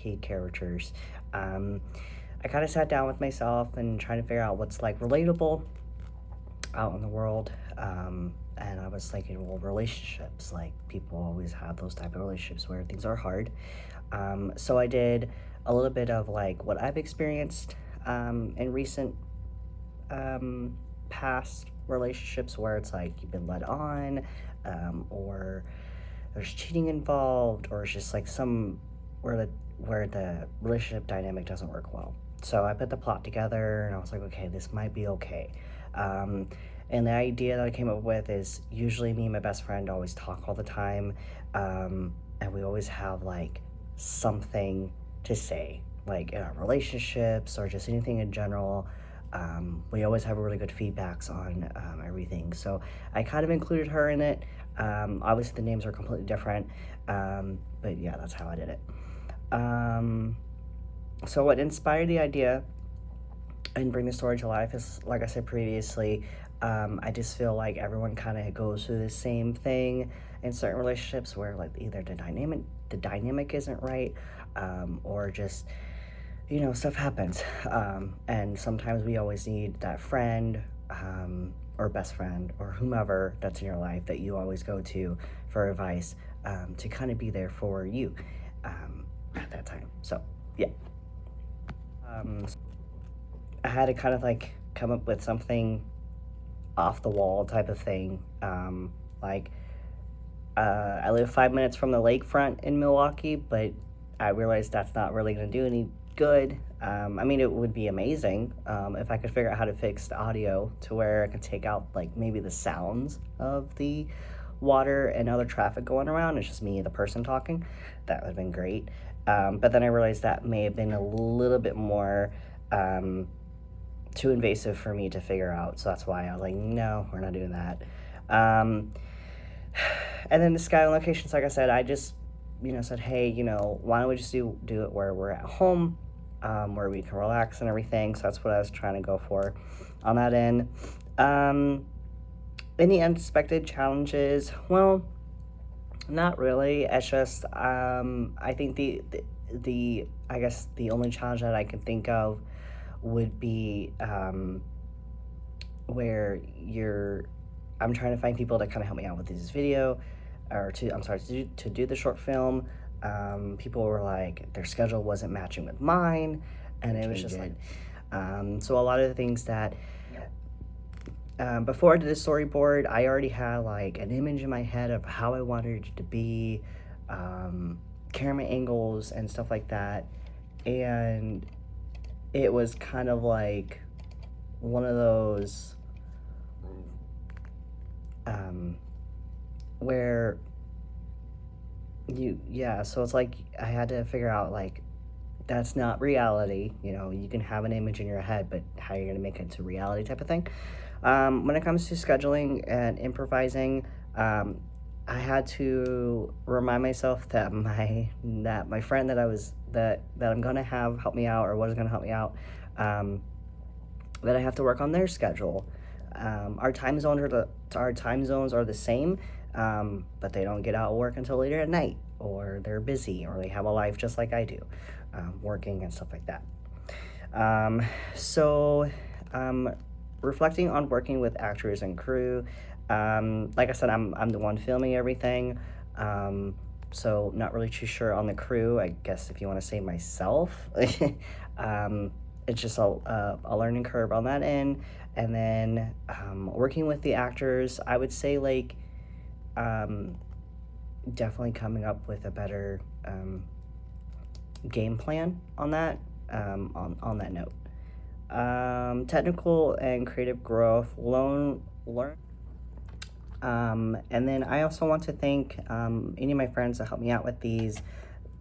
key characters. I kind of sat down with myself and trying to figure out what's like relatable out in the world. And I was thinking, well, relationships, like people always have those type of relationships where things are hard. So I did a little bit of like what I've experienced in recent past relationships where it's like you've been led on, or there's cheating involved, or it's just like some where the relationship dynamic doesn't work well. So I put the plot together and I was like, okay, this might be okay. Um, and the idea that I came up with is usually me and my best friend always talk all the time, and we always have like something to say, like in our relationships or just anything in general. We always have really good feedbacks on everything. So I kind of included her in it. Obviously, the names are completely different, but yeah, that's how I did it. Um, so, what inspired the idea and bring the story to life is, like I said previously, I just feel like everyone kind of goes through the same thing in certain relationships where like either the dynamic isn't right, or just stuff happens. And sometimes we always need that friend, or best friend, or whomever that's in your life that you always go to for advice, to kind of be there for you at that time. So, yeah. Um, I had to kind of like come up with something off the wall type of thing. Like, I live 5 minutes from the lakefront in Milwaukee, but I realized that's not really going to do any good. I mean, it would be amazing if I could figure out how to fix the audio to where I could take out like maybe the sounds of the water and other traffic going around. It's just me, the person talking. That would have been great. But then I realized that may have been a little bit more too invasive for me to figure out. So that's why I was like, no, we're not doing that. Um, and then the sky locations, like I said, I just said, hey, why don't we just do it where we're at home, where we can relax and everything. So that's what I was trying to go for on that end. Any unexpected challenges? Well, not really. It's just I think the I guess the only challenge that I can think of would be where I'm trying to find people to kind of help me out with this video, or I'm sorry, to do the short film. People were like, their schedule wasn't matching with mine, and it was just like, so a lot of the things that, before I did the storyboard, I already had like an image in my head of how I wanted it to be, camera angles and stuff like that, and it was kind of like one of those where so it's like I had to figure out like that's not reality. You can have an image in your head, but how you're gonna make it to reality type of thing. When it comes to scheduling and improvising, I had to remind myself that my friend that I'm gonna have help me out, or was gonna help me out, that I have to work on their schedule. Our time zones are the same, but they don't get out of work until later at night, or they're busy, or they have a life just like I do, working and stuff like that. So, reflecting on working with actors and crew, like I said, I'm the one filming everything, so not really too sure on the crew. I guess if you want to say myself, it's just a learning curve on that end. And then working with the actors, I would say like definitely coming up with a better game plan on that, on that note. Technical and creative growth, learn. And then I also want to thank any of my friends that helped me out with these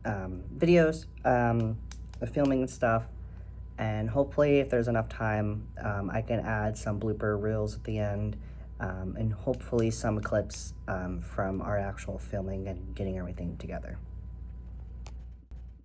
videos, the filming and stuff. And hopefully, if there's enough time, I can add some blooper reels at the end, and hopefully some clips from our actual filming and getting everything together.